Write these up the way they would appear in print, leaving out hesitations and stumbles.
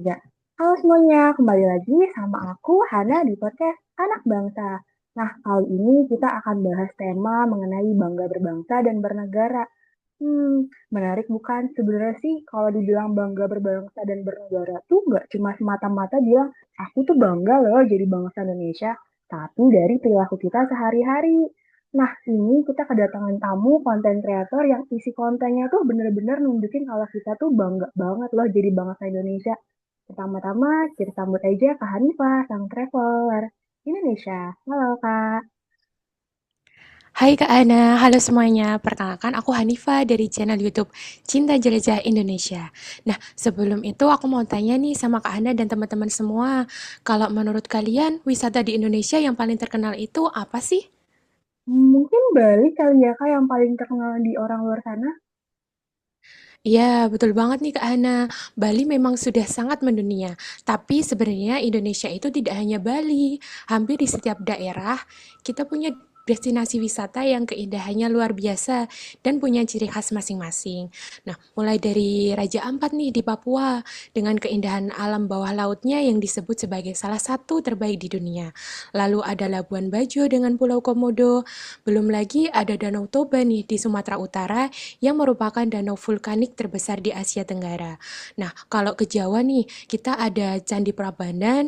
3. Halo semuanya, kembali lagi sama aku, Hana, di podcast Anak Bangsa. Nah, kali ini kita akan bahas tema mengenai bangga berbangsa dan bernegara. Menarik bukan? Sebenarnya sih kalau dibilang bangga berbangsa dan bernegara tuh nggak cuma semata-mata bilang, aku tuh bangga loh jadi bangsa Indonesia, tapi dari perilaku kita sehari-hari. Nah, ini kita kedatangan tamu konten kreator yang isi kontennya tuh bener-bener nunjukin kalau kita tuh bangga banget loh jadi bangsa Indonesia. Pertama-tama, kita sambut aja Kak Hanifah, sang traveler Indonesia. Halo Kak. Hai Kak Ana, halo semuanya. Perkenalkan aku Hanifa dari channel YouTube Cinta Jelajah Indonesia. Nah, sebelum itu aku mau tanya nih sama Kak Ana dan teman-teman semua, kalau menurut kalian wisata di Indonesia yang paling terkenal itu apa sih? Mungkin Bali kali ya Kak yang paling terkenal di orang luar sana. Iya, betul banget nih Kak Ana. Bali memang sudah sangat mendunia, tapi sebenarnya Indonesia itu tidak hanya Bali. Hampir di setiap daerah kita punya destinasi wisata yang keindahannya luar biasa dan punya ciri khas masing-masing. Nah, mulai dari Raja Ampat nih di Papua dengan keindahan alam bawah lautnya yang disebut sebagai salah satu terbaik di dunia. Lalu ada Labuan Bajo dengan Pulau Komodo, belum lagi ada Danau Toba nih di Sumatera Utara yang merupakan danau vulkanik terbesar di Asia Tenggara. Nah, kalau ke Jawa nih, kita ada Candi Prambanan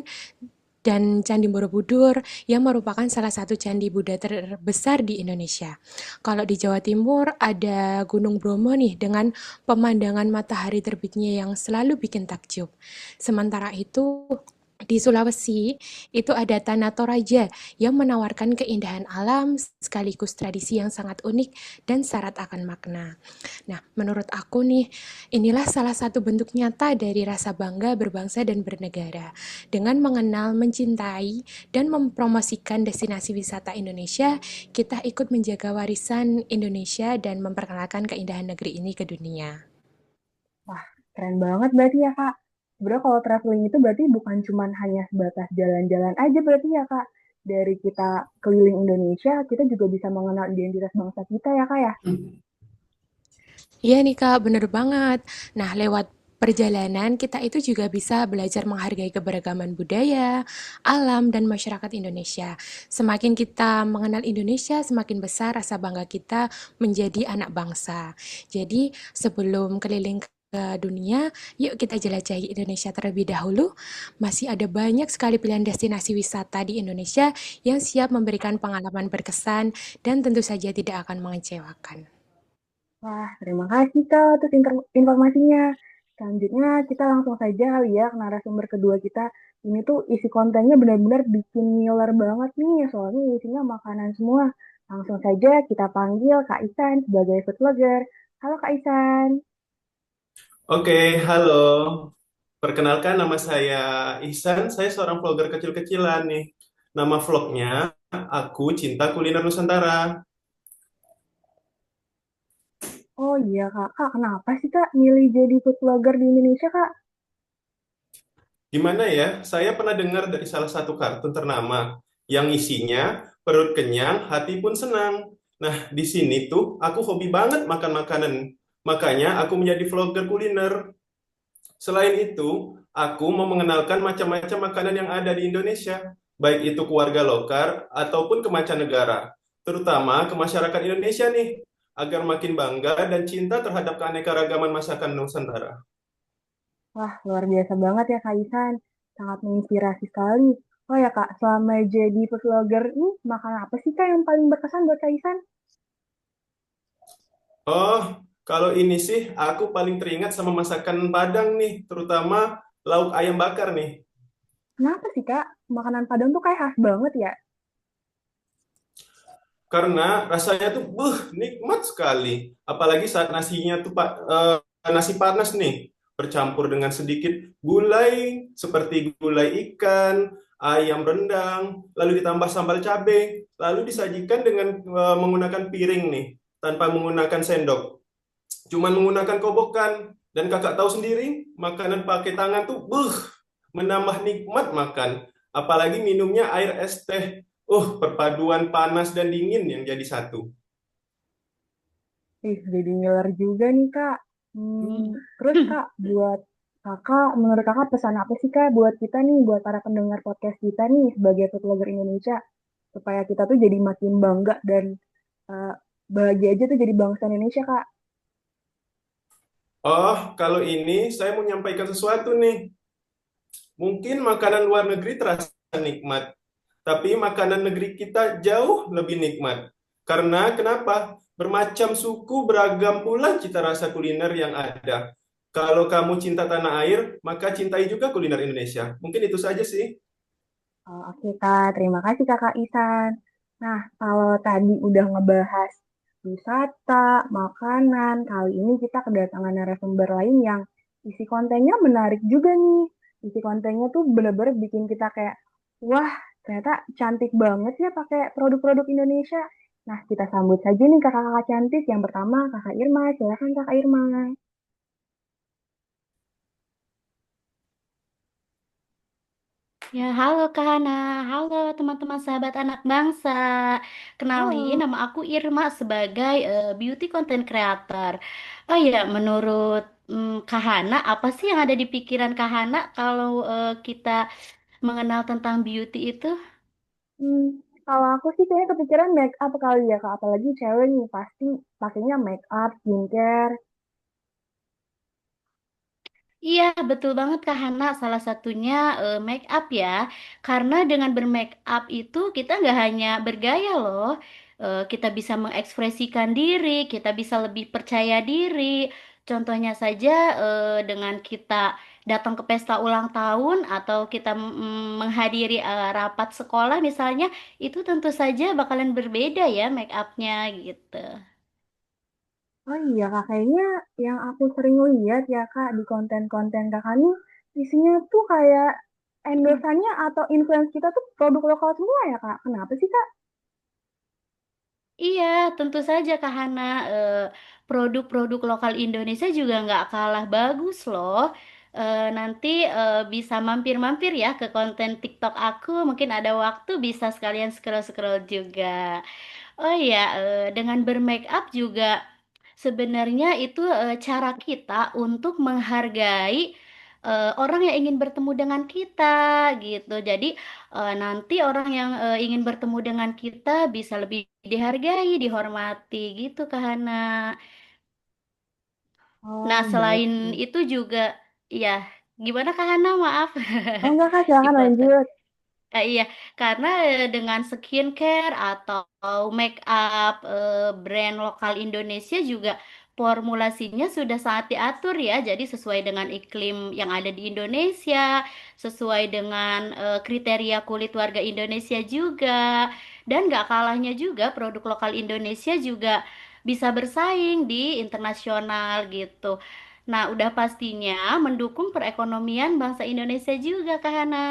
dan Candi Borobudur yang merupakan salah satu candi Buddha terbesar di Indonesia. Kalau di Jawa Timur ada Gunung Bromo nih dengan pemandangan matahari terbitnya yang selalu bikin takjub. Sementara itu di Sulawesi itu ada Tanah Toraja yang menawarkan keindahan alam sekaligus tradisi yang sangat unik dan syarat akan makna. Nah, menurut aku nih, inilah salah satu bentuk nyata dari rasa bangga berbangsa dan bernegara. Dengan mengenal, mencintai, dan mempromosikan destinasi wisata Indonesia, kita ikut menjaga warisan Indonesia dan memperkenalkan keindahan negeri ini ke dunia. Wah, keren banget berarti ya Kak. Sebenarnya kalau traveling itu berarti bukan cuma hanya sebatas jalan-jalan aja berarti ya Kak. Dari kita keliling Indonesia, kita juga bisa mengenal identitas bangsa kita ya Kak ya. Iya nih Kak, bener banget. Nah, lewat perjalanan kita itu juga bisa belajar menghargai keberagaman budaya, alam, dan masyarakat Indonesia. Semakin kita mengenal Indonesia, semakin besar rasa bangga kita menjadi anak bangsa. Jadi, sebelum keliling ke dunia, yuk kita jelajahi Indonesia terlebih dahulu. Masih ada banyak sekali pilihan destinasi wisata di Indonesia yang siap memberikan pengalaman berkesan dan tentu saja tidak akan mengecewakan. Wah, terima kasih Kak atas informasinya. Selanjutnya kita langsung saja kali ya ke narasumber kedua kita. Ini tuh isi kontennya benar-benar bikin ngiler banget nih, soalnya isinya makanan semua. Langsung saja kita panggil Kak Isan sebagai food vlogger. Halo Kak Isan. Oke, halo. Perkenalkan nama saya Ihsan, saya seorang vlogger kecil-kecilan nih. Nama vlognya Aku Cinta Kuliner Nusantara. Oh iya Kak, Kak kenapa sih Kak milih jadi food vlogger di Indonesia Kak? Gimana ya? Saya pernah dengar dari salah satu kartun ternama yang isinya perut kenyang, hati pun senang. Nah, di sini tuh aku hobi banget makan makanan. Makanya aku menjadi vlogger kuliner. Selain itu, aku mau mengenalkan macam-macam makanan yang ada di Indonesia, baik itu ke warga lokal ataupun ke mancanegara, terutama ke masyarakat Indonesia nih, agar makin bangga dan cinta terhadap keanekaragaman masakan Nusantara. Wah luar biasa banget ya Kak Isan, sangat menginspirasi sekali. Oh ya Kak, selama jadi food vlogger ini makanan apa sih Kak yang paling berkesan buat Kak Isan? Oh, kalau ini sih aku paling teringat sama masakan Padang nih, terutama lauk ayam bakar nih. Kenapa sih Kak? Makanan Padang tuh kayak khas banget ya. Karena rasanya tuh nikmat sekali. Apalagi saat nasinya tuh nasi panas nih bercampur dengan sedikit gulai seperti gulai ikan, ayam rendang, lalu ditambah sambal cabai, lalu disajikan dengan menggunakan piring nih tanpa menggunakan sendok. Cuman menggunakan kobokan dan kakak tahu sendiri, makanan pakai tangan tuh menambah nikmat makan. Apalagi minumnya air es teh. Perpaduan panas dan dingin yang jadi satu. Ih, jadi ngiler juga nih Kak. Terus Kak, buat Kakak, menurut kakak pesan apa sih kak buat kita nih, buat para pendengar podcast kita nih sebagai food blogger Indonesia, supaya kita tuh jadi makin bangga dan eh, bahagia aja tuh jadi bangsa Indonesia kak. Oh, kalau ini saya mau menyampaikan sesuatu nih. Mungkin makanan luar negeri terasa nikmat, tapi makanan negeri kita jauh lebih nikmat. Karena kenapa? Bermacam suku, beragam pula cita rasa kuliner yang ada. Kalau kamu cinta tanah air, maka cintai juga kuliner Indonesia. Mungkin itu saja sih. Oh, oke kak, terima kasih kakak Isan. Nah, kalau tadi udah ngebahas wisata, makanan, kali ini kita kedatangan narasumber lain yang isi kontennya menarik juga nih. Isi kontennya tuh bener-bener bikin kita kayak, wah, ternyata cantik banget ya pakai produk-produk Indonesia. Nah, kita sambut saja nih kakak-kakak cantik. Yang pertama, kakak Irma. Silakan kakak Irma. Ya, halo Kak Hana, halo teman-teman sahabat anak bangsa. Kenalin, Halo. nama aku Irma sebagai beauty content creator. Oh ya, menurut Kak Hana, apa sih yang ada di pikiran Kak Hana kalau kita mengenal tentang beauty itu? Hmm, kalau aku sih kayaknya kepikiran make up kali ya kak, apalagi cewek nih pasti pakainya make up, skincare. Iya, betul banget Kak Hana. Salah satunya make up ya. Karena dengan bermake up itu kita nggak hanya bergaya loh. Kita bisa mengekspresikan diri, kita bisa lebih percaya diri. Contohnya saja dengan kita datang ke pesta ulang tahun atau kita menghadiri rapat sekolah misalnya, itu tentu saja bakalan berbeda ya make upnya gitu. Oh iya kak, kayaknya yang aku sering lihat ya kak di konten-konten kakak nih isinya tuh kayak endorsannya atau influence kita tuh produk lokal semua ya kak. Kenapa sih kak? Iya, tentu saja Kak Hana. Eh, Produk-produk lokal Indonesia juga nggak kalah bagus loh. Nanti bisa mampir-mampir ya ke konten TikTok aku. Mungkin ada waktu bisa sekalian scroll-scroll juga. Oh iya, dengan bermake up juga sebenarnya itu cara kita untuk menghargai orang yang ingin bertemu dengan kita gitu. Jadi nanti orang yang ingin bertemu dengan kita bisa lebih dihargai, dihormati gitu Kak Hana. Nah, Oh baik. selain Baik. itu juga ya gimana Kak Hana? Maaf Oh enggak kak, silakan dipotong. lanjut. Iya, karena dengan skincare atau make up brand lokal Indonesia juga formulasinya sudah sangat diatur ya. Jadi sesuai dengan iklim yang ada di Indonesia, sesuai dengan kriteria kulit warga Indonesia juga. Dan gak kalahnya juga produk lokal Indonesia juga bisa bersaing di internasional gitu. Nah, udah pastinya mendukung perekonomian bangsa Indonesia juga, Kak Hana.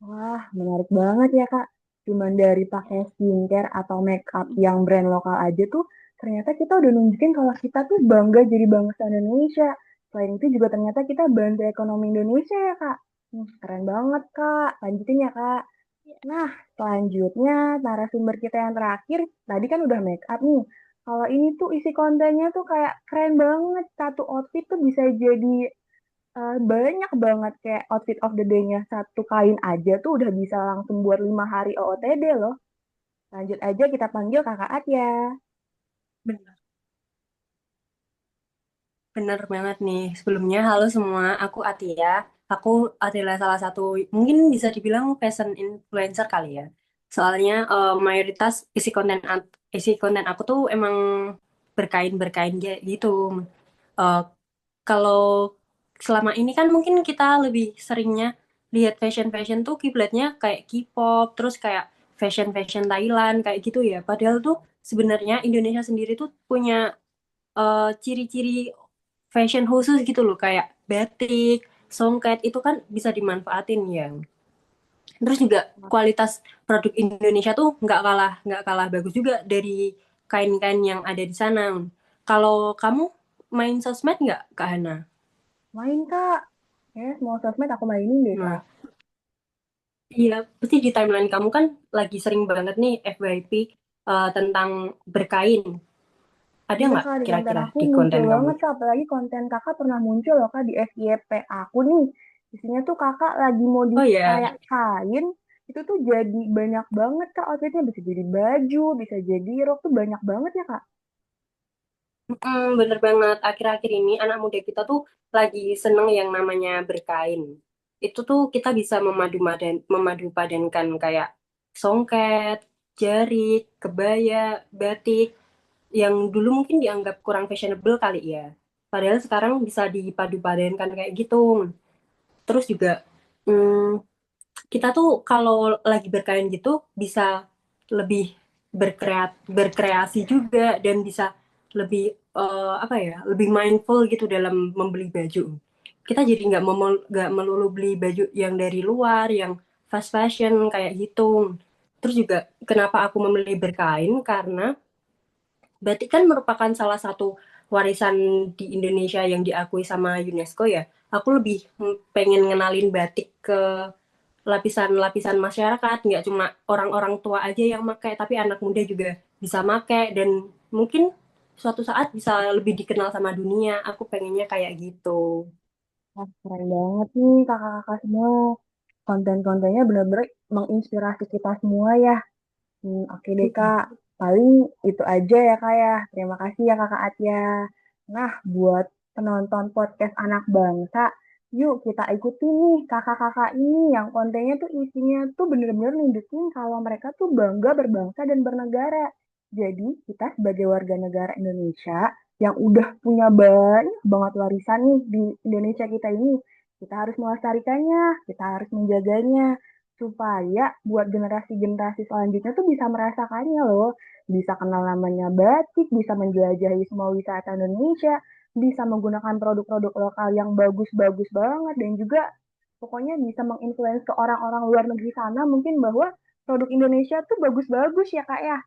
Wah, menarik banget ya Kak. Cuman dari pakai skincare atau make up yang brand lokal aja tuh, ternyata kita udah nunjukin kalau kita tuh bangga jadi bangsa Indonesia. Selain itu juga ternyata kita bantu ekonomi Indonesia ya Kak. Keren banget Kak. Lanjutin ya Kak. Nah, selanjutnya narasumber kita yang terakhir, tadi kan udah make up nih. Kalau ini tuh isi kontennya tuh kayak keren banget. Satu outfit tuh bisa jadi banyak banget kayak outfit of the day-nya satu kain aja tuh udah bisa langsung buat 5 hari OOTD loh. Lanjut aja kita panggil kakak Atya. Bener, bener banget nih. Sebelumnya, halo semua. Aku Atia. Aku adalah salah satu, mungkin bisa dibilang fashion influencer kali ya. Soalnya mayoritas isi konten aku tuh emang berkain-berkain kayak gitu. Eh, Kalau selama ini kan mungkin kita lebih seringnya lihat fashion-fashion tuh kiblatnya kayak K-pop, terus kayak fashion-fashion Thailand kayak gitu ya. Padahal tuh sebenarnya Indonesia sendiri tuh punya ciri-ciri fashion khusus gitu loh kayak batik, songket itu kan bisa dimanfaatin ya. Terus juga kualitas produk Indonesia tuh nggak kalah bagus juga dari kain-kain yang ada di sana. Kalau kamu main sosmed nggak, Kak Hana? Main kak. Semua sosmed aku mainin deh kak. Nah, iya, pasti di timeline kamu kan lagi sering banget nih FYP tentang berkain. Ada Iya nggak Kak, di konten kira-kira aku di muncul konten kamu? banget Kak, apalagi konten Kakak pernah muncul loh Kak di FYP aku nih. Isinya tuh Kakak lagi Oh modif ya, kayak kain, itu tuh jadi banyak banget Kak outfitnya, bisa jadi baju, bisa jadi rok tuh banyak banget ya Kak. bener banget. Akhir-akhir ini anak muda kita tuh lagi seneng yang namanya berkain. Itu tuh kita bisa memadu padankan kayak songket, jarit, kebaya, batik, yang dulu mungkin dianggap kurang fashionable kali ya. Padahal sekarang bisa dipadu-padankan kayak gitu. Terus juga hmm, kita tuh kalau lagi berkain gitu bisa lebih berkreasi juga dan bisa lebih apa ya, lebih mindful gitu dalam membeli baju. Kita jadi nggak melulu beli baju yang dari luar, yang fast fashion kayak gitu. Terus juga kenapa aku memilih berkain karena batik kan merupakan salah satu warisan di Indonesia yang diakui sama UNESCO ya. Aku lebih pengen ngenalin batik ke lapisan-lapisan masyarakat, nggak cuma orang-orang tua aja yang pakai, tapi anak muda juga bisa pakai dan mungkin suatu saat bisa lebih dikenal sama dunia. Aku pengennya kayak gitu. Wah, keren banget nih kakak-kakak semua. Konten-kontennya bener-bener menginspirasi kita semua ya. Oke deh Kak, paling itu aja ya Kak ya. Terima kasih ya Kakak Atia. Nah, buat penonton podcast Anak Bangsa, yuk kita ikuti nih kakak-kakak ini yang kontennya tuh isinya tuh bener-bener nunjukin kalau mereka tuh bangga berbangsa dan bernegara. Jadi kita sebagai warga negara Indonesia yang udah punya banyak banget warisan nih di Indonesia kita ini, kita harus melestarikannya, kita harus menjaganya supaya buat generasi-generasi selanjutnya tuh bisa merasakannya loh, bisa kenal namanya batik, bisa menjelajahi semua wisata Indonesia, bisa menggunakan produk-produk lokal yang bagus-bagus banget, dan juga pokoknya bisa menginfluence ke orang-orang luar negeri sana mungkin bahwa produk Indonesia tuh bagus-bagus ya Kak ya.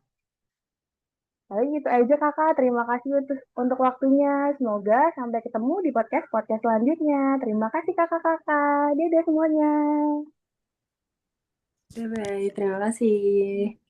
Paling gitu aja Kakak, terima kasih untuk waktunya. Semoga sampai ketemu di podcast-podcast selanjutnya. Terima kasih Kakak-kakak. Dadah semuanya. Bye bye, terima kasih.